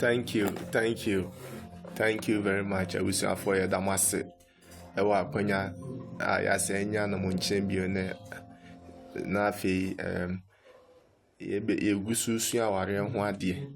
Thank you very much. I wish you for your damase. Ewa akonya ya senya na monchen bio na afi egususu aware ho ade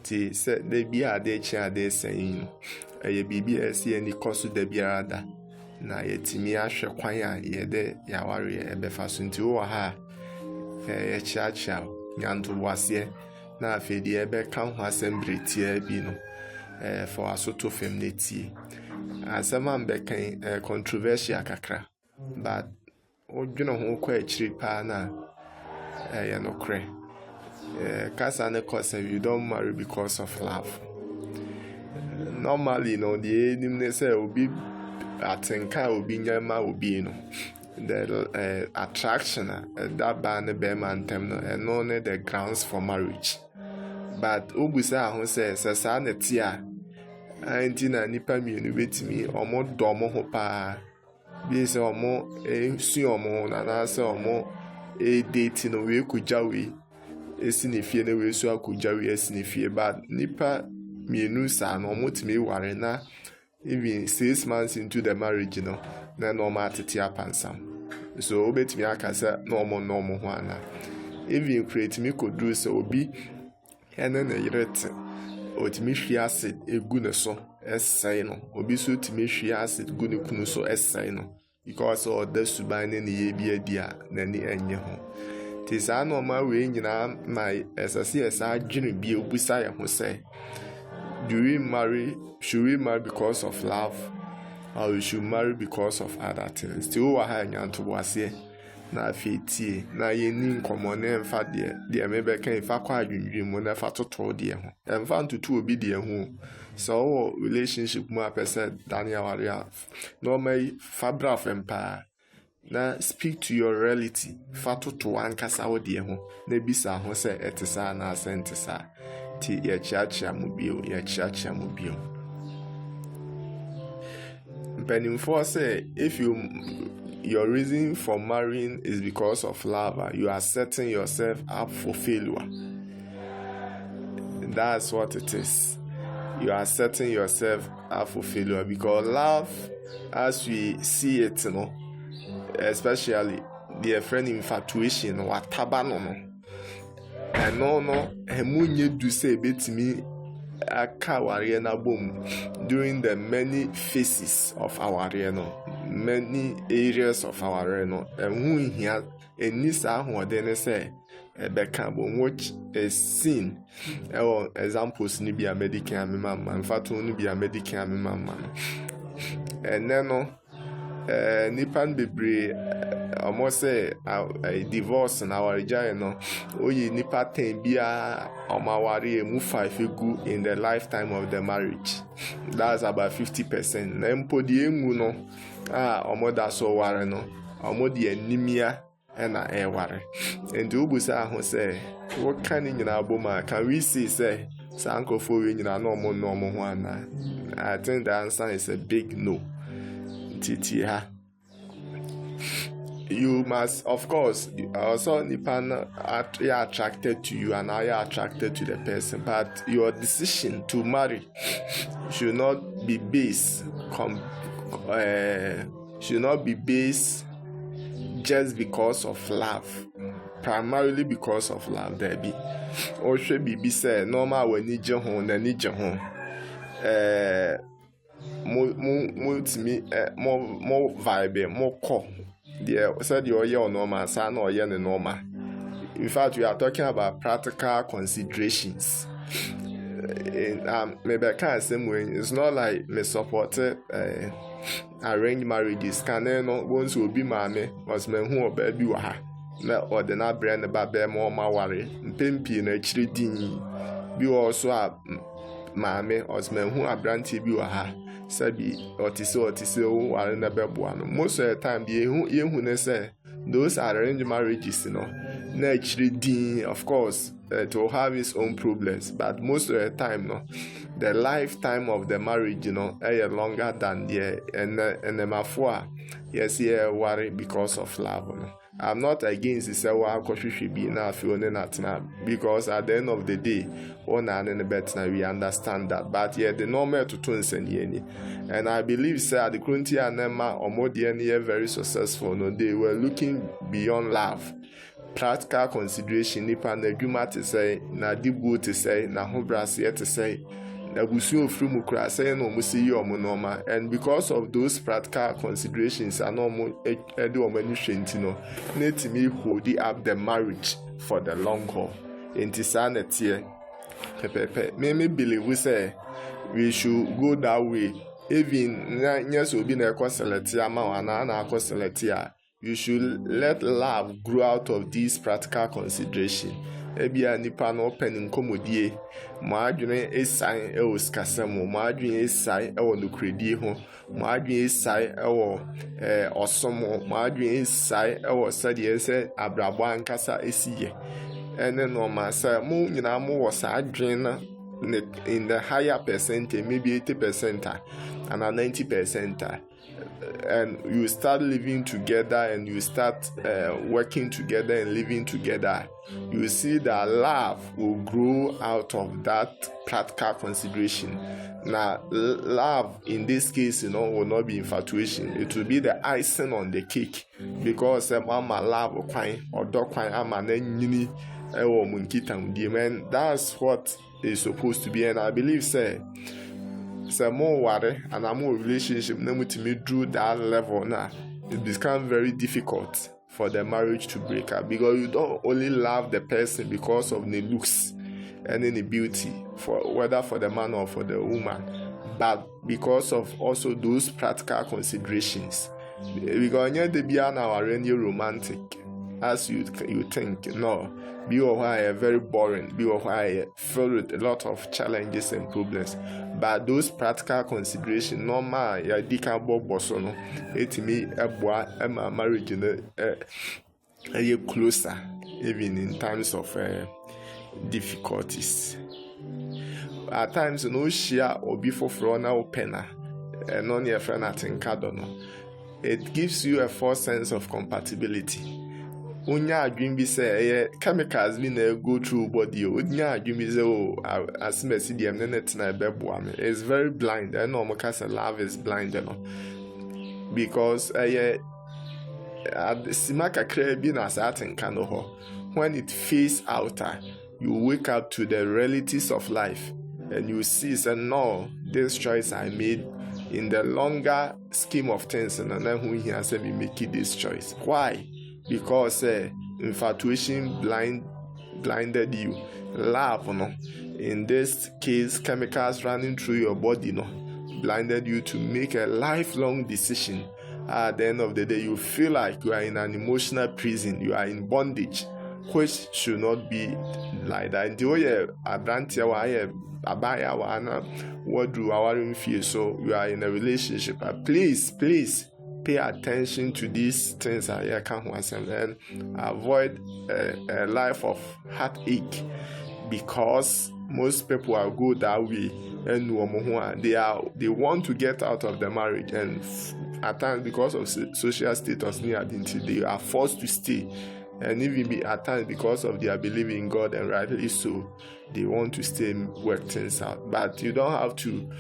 ti se de bia ade chi ade sen eye bibia esi ani koso da biara da na yetimi ahwe kwan a ye de yaware ebefa so nti wo ha ye chiacha nyanto wase na afi de ebe kan ho assembly tie bi no for asoto femneti asema mbeka controversial kakra but odwene ho kwa achiri pa na ya no kre kasa ne cause you don't marry because of love. Normally no the enim say obi atenka obi nyama obi no the attraction that ban be man tem no no the grounds for marriage, but obusa ho say sa na tia anti na nipa mienu betimi omo domo ho pa bi se omo su omo na se omo date no we kuja we esinefie na we su akuja we esinefie, but nipa mienu sa no omo timi ware na even 6 months into the marriage no na normal tete apansam so obetimi akasa na omo ho ana even create me kodru se obi ene na yirete otimi hwe acid egu ne so esai no obi so otimi hwe acid gu ne kunu so esai no because of the suban ne ye bia dia na ni enye ho tisa no ma we nyina na esase esa adwene bia obusa ye ho say should we marry because of love or we should marry because of other things? Still wa ha nyanto wase na afetie na ye ni nkomo na emfa de mebe kan emfa kwa adwendwem mo na fa toto de ho emfa ntutu obi de ho so relationship mu apese Daniel Waria normally fabra fempa na speak to your reality fa toto ankasa wo de ho na bisa ho se etesa na asentesa ti ya chiachia mu bio Penny say if your reason for marrying is because of love, you are setting yourself up for failure. That's what it is. You are setting yourself up for failure because love, as we see it, especially the friend infatuation or tabano, and no, emunye do say bit me. During the many phases of our many areas of our and who here and nisa who then say become watch a scene or examples ni be a medical mama and fatu ni be a medical mama and then nipan bebre almost say a divorce in our region oyi nipa ten bia omawari mu 5 egu in the lifetime of the marriage. That's about 50%. Na mpodi emu no omoda so ware no omodi anemia na ware and ubusa ho say what can nyina aboma can we see say sankofo we nyina no mo ho ana? I think the answer is a big no. Titi ha. You must, of course, also Nipan are attracted to you and are attracted to the person, but your decision to marry should not be based just because of love, primarily because of love. There be, or should be said normal when you ho na ni ho. More vibe, more core. Said you're normal, son or normal. In fact, we are talking about practical considerations. Maybe I can't say it's not like me supported arranged marriages. Can no once will be mammy was men who or baby waha. Or the not brand about bear more my worry. Pimpy na chiri be also a mammy or men who are brand TV waha. Sabi otiso are in the bebuano. Most of the time, the say those are arranged marriages, naturally, of course, to have its own problems, but most of the time, the lifetime of the marriage, longer than the and the mafua, yes, worry because of love. I'm not against the say wa should be na fi one na tena, because at the end of the day one and bet na we understand that, but yeah the normal to twins and I believe say at the current year nema omodie very successful. No, they were looking beyond love, practical consideration. Nipa na adwuma te say, na dibu te say, na hobrase te say, na busu ofru mu kura say no mu see you normal. And because of those practical considerations and no edu omani hwenti netimi hold up the marriage for the long haul. Enti sanetie pepepe me believe we say we should go that way. Even yes obi na select ama na select ya, you should let love grow out of these practical consideration. Ebia nipa no open nkomodie, ma adwene esan e oskasemo, ma adwene esai e wo nokredie ho, ma adwene esai e wo osomo, ma adwene esai e wo sade ese abrabo ankasa esiye. Ene no ma say mo nyina mo wo sa adwene na in the higher percentage, maybe 80% and 90%, and you start living together and you start working together and living together, you see that love will grow out of that practical consideration. Now, love in this case, will not be infatuation. It will be the icing on the cake, because mama love kwine or dog kwine ama nyini ewo munkita mdi. That's what is supposed to be. And I believe say more worry and a more relationship me drew that level now, it becomes very difficult for the marriage to break up, because you don't only love the person because of the looks and any beauty, for whether for the man or for the woman, but because of also those practical considerations. Because they be now already romantic as you think. No, be why very boring, be why filled with a lot of challenges and problems. But those practical considerations, normal ya dika boso no, etimi eboa ema marriage no closer, even in times of difficulties. At times no share or before frona opena and non your friend at no. It gives you a false sense of compatibility. Unya adwin bi say chemicals bi na go through body. Unya adwin bi say as me see dem na tena beboa me. It's very blind. I know because love is blind, because simaka kra bi na certain kind of when it fades out, you wake up to the realities of life and you see say no, this choice I made in the longer scheme of things, and then who here say me make this choice. Why? Because infatuation blinded you. Love, in this case, chemicals running through your body, blinded you to make a lifelong decision. At the end of the day, you feel like you are in an emotional prison. You are in bondage, which should not be like that. So you are in a relationship. Please pay attention to these things and avoid a life of heartache, because most people are good that way, and they want to get out of the marriage, and at times because of social status they are forced to stay, and even at times because of their belief in God, and rightly so, they want to stay and work things out. But you don't have to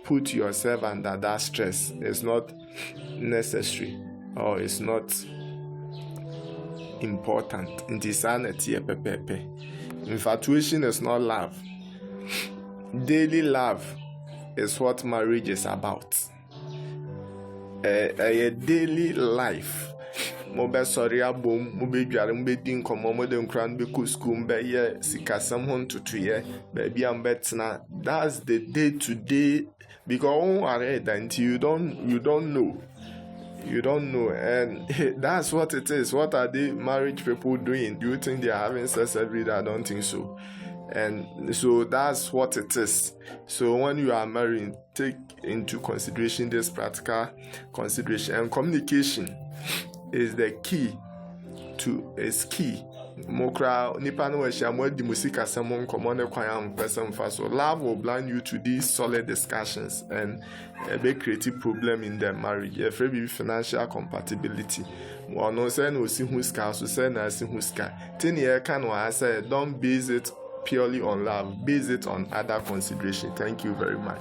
put yourself under that stress. It's not necessary, or it's not important. Infatuation is not love. Daily love is what marriage is about. A daily life. Mobe sorry abom, mobe dware, mobe din komo, mobe nkran be ku school, mbe ye sikasam hon tutuye, baby ambetna. That's the day to day, because until you don't know. You don't know, and that's what it is. What are the marriage people doing? Do you think they are having sex every day? I don't think so. And so that's what it is. So when you are married, take into consideration this practical consideration, and communication is the key. Mokra nipa no ehia mo di musika samon common kwan person fa. So love will blind you to these solid discussions and a big creative problem in their marriage. A very financial compatibility. ɔno sɛ na osi hu sika so sɛ na asi hu sika tin yɛ ka no ha sɛ don't base it purely on love, base it on other consideration. Thank you very much.